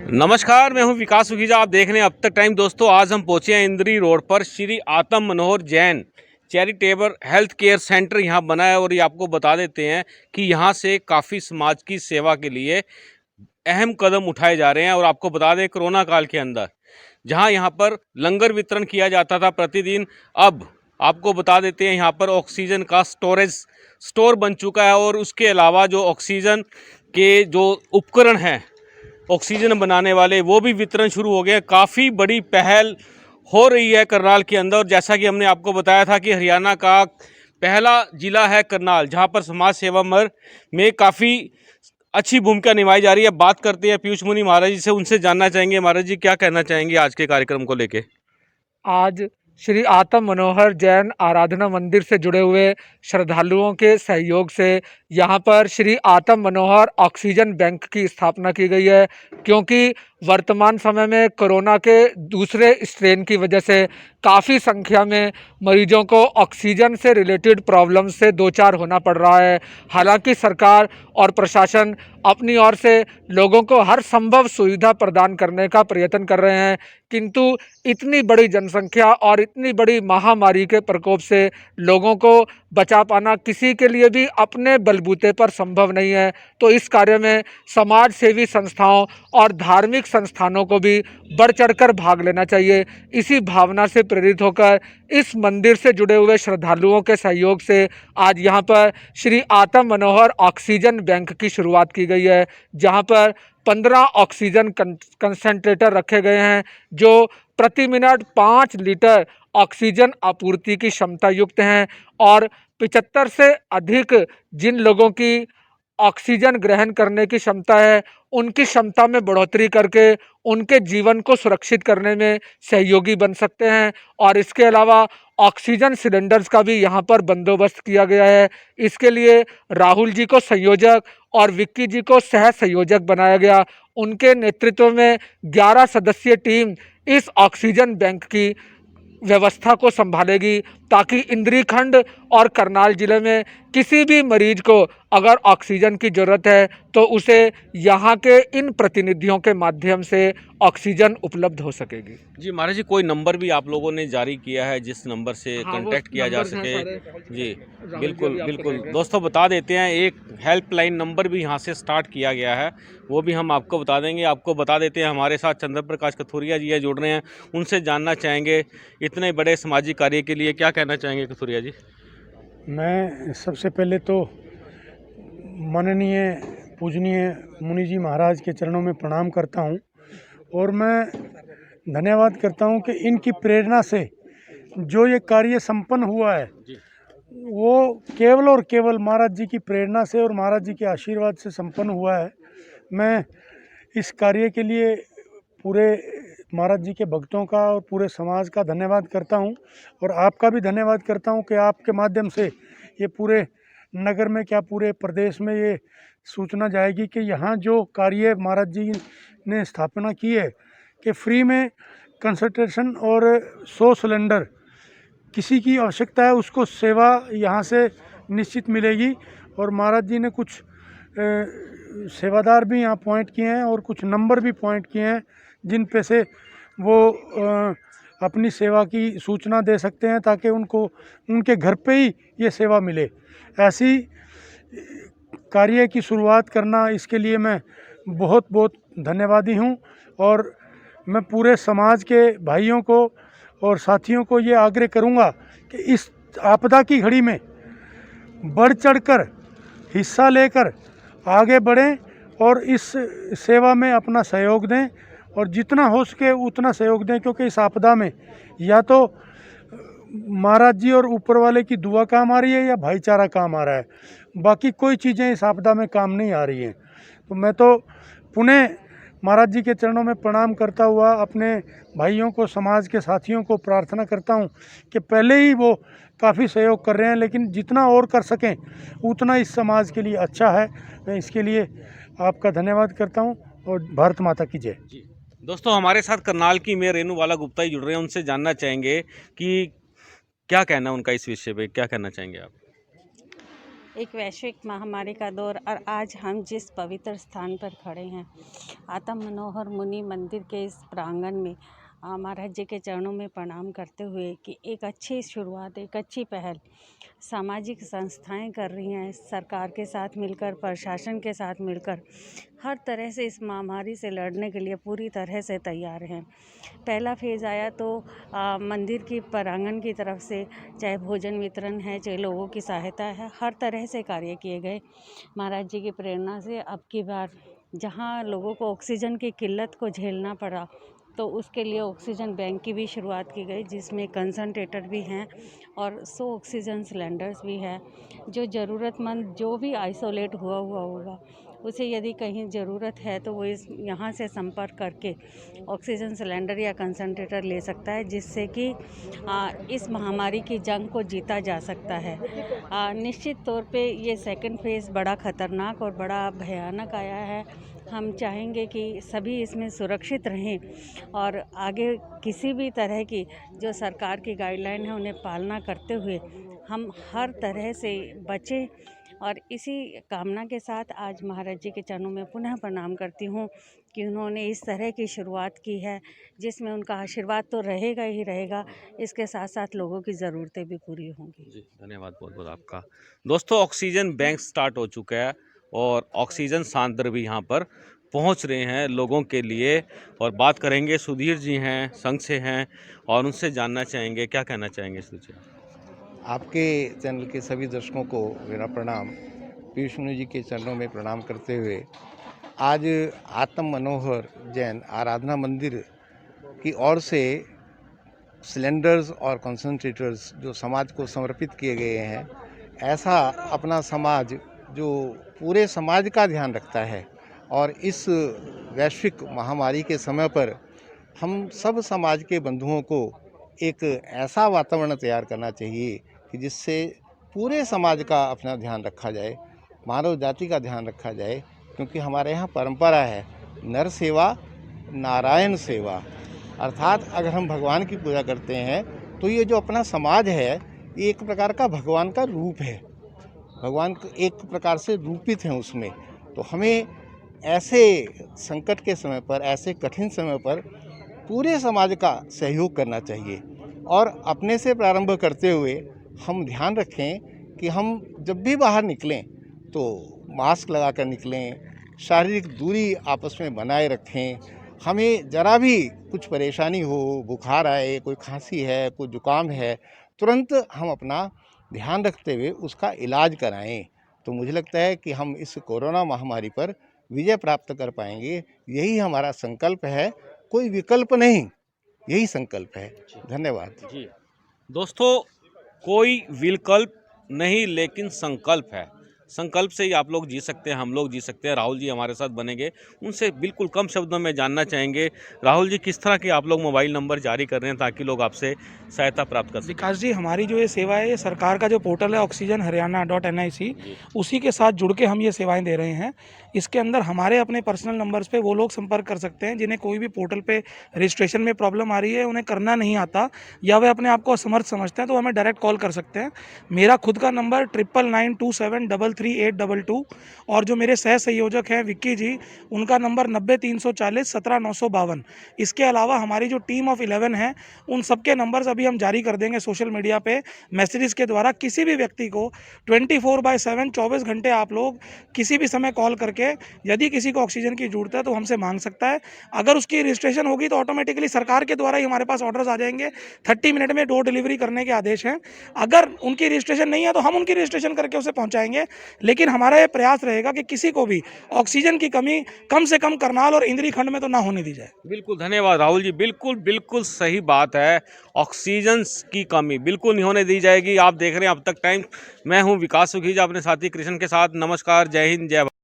नमस्कार, मैं हूं विकास सुखीजा। आप देख रहे हैं अब तक टाइम। दोस्तों, आज हम पहुंचे हैं इंद्री रोड पर Shri Atma Manohar Jain charitable health care centre यहां बना है। और ये आपको बता देते हैं कि यहां से काफ़ी समाज की सेवा के लिए अहम कदम उठाए जा रहे हैं। और आपको बता दें, कोरोना काल के अंदर जहां यहां पर लंगर वितरण किया जाता था प्रतिदिन, अब आपको बता देते हैं यहाँ पर ऑक्सीजन का स्टोर बन चुका है। और उसके अलावा जो ऑक्सीजन के जो उपकरण हैं ऑक्सीजन बनाने वाले, वो भी वितरण शुरू हो गए। काफ़ी बड़ी पहल हो रही है करनाल के अंदर। और जैसा कि हमने आपको बताया था कि हरियाणा का पहला जिला है करनाल, जहां पर समाज सेवा में काफ़ी अच्छी भूमिका निभाई जा रही है। बात करते हैं पीयूष मुनि महाराज जी से, उनसे जानना चाहेंगे महाराज जी क्या कहना चाहेंगे आज के कार्यक्रम को लेके। आज श्री आत्म मनोहर जैन आराधना मंदिर से जुड़े हुए श्रद्धालुओं के सहयोग से यहाँ पर श्री आत्म मनोहर ऑक्सीजन बैंक की स्थापना की गई है। क्योंकि वर्तमान समय में कोरोना के दूसरे स्ट्रेन की वजह से काफ़ी संख्या में मरीजों को ऑक्सीजन से रिलेटेड प्रॉब्लम से दो चार होना पड़ रहा है। हालांकि सरकार और प्रशासन अपनी ओर से लोगों को हर संभव सुविधा प्रदान करने का प्रयत्न कर रहे हैं, किंतु इतनी बड़ी जनसंख्या और इतनी बड़ी महामारी के प्रकोप से लोगों को बचा पाना किसी के लिए भी अपने बलबूते पर संभव नहीं है। तो इस कार्य में समाज सेवी संस्थाओं और धार्मिक संस्थानों को भी बढ़ चढ़कर भाग लेना चाहिए। इसी भावना से प्रेरित होकर इस मंदिर से जुड़े हुए श्रद्धालुओं के सहयोग से आज यहाँ पर श्री आत्म मनोहर ऑक्सीजन बैंक की शुरुआत की गई है, जहाँ पर 15 ऑक्सीजन कंसंट्रेटर रखे गए हैं, जो प्रति मिनट 5 लीटर ऑक्सीजन आपूर्ति की क्षमता युक्त हैं। और 75 से अधिक जिन लोगों की ऑक्सीजन ग्रहण करने की क्षमता है, उनकी क्षमता में बढ़ोतरी करके उनके जीवन को सुरक्षित करने में सहयोगी बन सकते हैं। और इसके अलावा ऑक्सीजन सिलेंडर्स का भी यहाँ पर बंदोबस्त किया गया है। इसके लिए राहुल जी को संयोजक और विक्की जी को सह संयोजक बनाया गया। उनके नेतृत्व में 11 सदस्यीय टीम इस ऑक्सीजन बैंक की व्यवस्था को संभालेगी, ताकि इंद्री खंड और करनाल जिले में किसी भी मरीज को अगर ऑक्सीजन की ज़रूरत है तो उसे यहाँ के इन प्रतिनिधियों के माध्यम से ऑक्सीजन उपलब्ध हो सकेगी। जी महाराज जी, कोई नंबर भी आप लोगों ने जारी किया है जिस नंबर से कांटेक्ट किया जा सके? जी बिल्कुल बिल्कुल दोस्तों, बता देते हैं, एक हेल्पलाइन नंबर भी यहाँ से स्टार्ट किया गया है, वो भी हम आपको बता देंगे। आपको बता देते हैं, हमारे साथ चंद्र प्रकाश कथुरिया जी है, जुड़ रहे हैं, उनसे जानना चाहेंगे इतने बड़े सामाजिक कार्य के लिए क्या कहना चाहेंगे कथुरिया जी। मैं सबसे पहले तो माननीय पूजनीय मुनि जी महाराज के चरणों में प्रणाम करता हूं, और मैं धन्यवाद करता हूं कि इनकी प्रेरणा से जो ये कार्य संपन्न हुआ है वो केवल और केवल महाराज जी की प्रेरणा से और महाराज जी के आशीर्वाद से संपन्न हुआ है। मैं इस कार्य के लिए पूरे महाराज जी के भक्तों का और पूरे समाज का धन्यवाद करता हूं, और आपका भी धन्यवाद करता हूं कि आपके माध्यम से ये पूरे नगर में, क्या पूरे प्रदेश में ये सूचना जाएगी कि यहाँ जो कार्य महाराज जी ने स्थापना की है कि फ्री में कंसंट्रेशन और 100 सिलेंडर किसी की आवश्यकता है उसको सेवा यहाँ से निश्चित मिलेगी। और महाराज जी ने कुछ सेवादार भी यहाँ पॉइंट किए हैं और कुछ नंबर भी पॉइंट किए हैं जिन पे से वो अपनी सेवा की सूचना दे सकते हैं, ताकि उनको उनके घर पे ही ये सेवा मिले। ऐसी कार्य की शुरुआत करना, इसके लिए मैं बहुत बहुत धन्यवादी हूँ। और मैं पूरे समाज के भाइयों को और साथियों को ये आग्रह करूँगा कि इस आपदा की घड़ी में बढ़ चढ़कर हिस्सा लेकर आगे बढ़ें और इस सेवा में अपना सहयोग दें, और जितना हो सके उतना सहयोग दें। क्योंकि इस आपदा में या तो महाराज जी और ऊपर वाले की दुआ काम आ रही है या भाईचारा काम आ रहा है, बाकी कोई चीज़ें इस आपदा में काम नहीं आ रही हैं। तो मैं तो पुनः महाराज जी के चरणों में प्रणाम करता हुआ अपने भाइयों को, समाज के साथियों को प्रार्थना करता हूं कि पहले ही वो काफ़ी सहयोग कर रहे हैं, लेकिन जितना और कर सकें उतना इस समाज के लिए अच्छा है। मैं इसके लिए आपका धन्यवाद करता हूं, और भारत माता की जय। दोस्तों, हमारे साथ करनाल की मेयर रेणुबाला गुप्ता जी जुड़ रहे हैं, उनसे जानना चाहेंगे कि क्या कहना उनका इस विषय पे, क्या कहना चाहेंगे आप? एक वैश्विक महामारी का दौर और आज हम जिस पवित्र स्थान पर खड़े हैं, आत्म मनोहर मुनि मंदिर के इस प्रांगण में महाराज जी के चरणों में प्रणाम करते हुए कि एक अच्छी शुरुआत, एक अच्छी पहल सामाजिक संस्थाएं कर रही हैं, सरकार के साथ मिलकर, प्रशासन के साथ मिलकर हर तरह से इस महामारी से लड़ने के लिए पूरी तरह से तैयार हैं। पहला फेज़ आया तो मंदिर की प्रांगण की तरफ से चाहे भोजन वितरण है, चाहे लोगों की सहायता है, हर तरह से कार्य किए गए। महाराज जी की प्रेरणा से अब की बार जहां लोगों को ऑक्सीजन की किल्लत को झेलना पड़ा, तो उसके लिए ऑक्सीजन बैंक की भी शुरुआत की गई, जिसमें कंसंट्रेटर भी हैं और 100 ऑक्सीजन सिलेंडर्स भी हैं। जो ज़रूरतमंद, जो भी आइसोलेट हुआ होगा, उसे यदि कहीं ज़रूरत है तो वो इस यहाँ से संपर्क करके ऑक्सीजन सिलेंडर या कंसंट्रेटर ले सकता है, जिससे कि इस महामारी की जंग को जीता जा सकता है। निश्चित तौर पे ये सेकंड फेज़ बड़ा ख़तरनाक और बड़ा भयानक आया है। हम चाहेंगे कि सभी इसमें सुरक्षित रहें और आगे किसी भी तरह की जो सरकार की गाइडलाइन है उन्हें पालना करते हुए हम हर तरह से बचें। और इसी कामना के साथ आज महाराज जी के चरणों में पुनः प्रणाम करती हूँ कि उन्होंने इस तरह की शुरुआत की है, जिसमें उनका आशीर्वाद तो रहेगा ही रहेगा, इसके साथ साथ लोगों की ज़रूरतें भी पूरी होंगी। जी धन्यवाद बहुत बहुत आपका। दोस्तों ऑक्सीजन बैंक स्टार्ट हो चुका है और ऑक्सीजन सांद्र भी यहाँ पर पहुँच रहे हैं लोगों के लिए। और बात करेंगे, सुधीर जी हैं, संघ से हैं और उनसे जानना चाहेंगे, क्या कहना चाहेंगे सुधीर जी? आपके चैनल के सभी दर्शकों को मेरा प्रणाम। पीयूष मुनि जी के चरणों में प्रणाम करते हुए आज आत्म मनोहर जैन आराधना मंदिर की ओर से सिलेंडर्स और कंसंट्रेटर्स जो समाज को समर्पित किए गए हैं, ऐसा अपना समाज जो पूरे समाज का ध्यान रखता है और इस वैश्विक महामारी के समय पर हम सब समाज के बंधुओं को एक ऐसा वातावरण तैयार करना चाहिए कि जिससे पूरे समाज का अपना ध्यान रखा जाए, मानव जाति का ध्यान रखा जाए। क्योंकि हमारे यहाँ परंपरा है नर सेवा नारायण सेवा, अर्थात अगर हम भगवान की पूजा करते हैं तो ये जो अपना समाज है ये एक प्रकार का भगवान का रूप है, भगवान एक प्रकार से रूपित हैं उसमें। तो हमें ऐसे संकट के समय पर, ऐसे कठिन समय पर पूरे समाज का सहयोग करना चाहिए और अपने से प्रारंभ करते हुए हम ध्यान रखें कि हम जब भी बाहर निकलें तो मास्क लगाकर निकलें, शारीरिक दूरी आपस में बनाए रखें। हमें ज़रा भी कुछ परेशानी हो, बुखार आए, कोई खांसी है, कोई जुकाम है, तुरंत हम अपना ध्यान रखते हुए उसका इलाज कराएं। तो मुझे लगता है कि हम इस कोरोना महामारी पर विजय प्राप्त कर पाएंगे। यही हमारा संकल्प है, कोई विकल्प नहीं, यही संकल्प है। धन्यवाद जी दोस्तों, कोई विकल्प नहीं लेकिन संकल्प है। संकल्प से ही आप लोग जी सकते हैं, हम लोग जी सकते हैं। राहुल जी हमारे साथ बनेंगे, उनसे बिल्कुल कम शब्दों में जानना चाहेंगे। राहुल जी, किस तरह के आप लोग मोबाइल नंबर जारी कर रहे हैं ताकि लोग आपसे सहायता प्राप्त कर सकें? विकास जी, हमारी जो ये सेवा है, ये सरकार का जो पोर्टल है oxygenharyana.nic, उसी के साथ जुड़ के हम ये सेवाएं दे रहे हैं। इसके अंदर हमारे अपने पर्सनल नंबर्स पे वो लोग संपर्क कर सकते हैं जिन्हें कोई भी पोर्टल पे रजिस्ट्रेशन में प्रॉब्लम आ रही है, उन्हें करना नहीं आता या वे अपने आप को असमर्थ समझते हैं, तो हमें डायरेक्ट कॉल कर सकते हैं। मेरा खुद का नंबर 9992733822 और जो मेरे सह संयोजक हैं विक्की जी, उनका नंबर 90 340 17 952। इसके अलावा हमारी जो टीम ऑफ 11 है, उन सबके नंबर्स अभी हम जारी कर देंगे सोशल मीडिया पे मैसेजेस के द्वारा। किसी भी व्यक्ति को 24/7 24 घंटे आप लोग किसी भी समय कॉल करके यदि किसी को ऑक्सीजन की जरूरत है तो हमसे मांग सकता है। अगर उसकी रजिस्ट्रेशन होगी तो ऑटोमेटिकली सरकार के द्वारा ही हमारे पास ऑर्डर्स आ जाएंगे। 30 मिनट में डोर डिलीवरी करने के आदेश हैं। अगर उनकी रजिस्ट्रेशन नहीं है तो हम उनकी रजिस्ट्रेशन करके उसे पहुंचाएंगे। लेकिन हमारा ये प्रयास रहेगा कि किसी को भी ऑक्सीजन की कमी कम से कम करनाल और इंद्री खंड में तो ना होने दी जाए। बिल्कुल धन्यवाद राहुल जी, बिल्कुल बिल्कुल सही बात है। ऑक्सीजन की कमी बिल्कुल नहीं होने दी जाएगी। आप देख रहे हैं अब तक टाइम। मैं हूं विकास सुखीजा अपने साथी कृष्ण के साथ। नमस्कार, जय हिंद, जय भारत।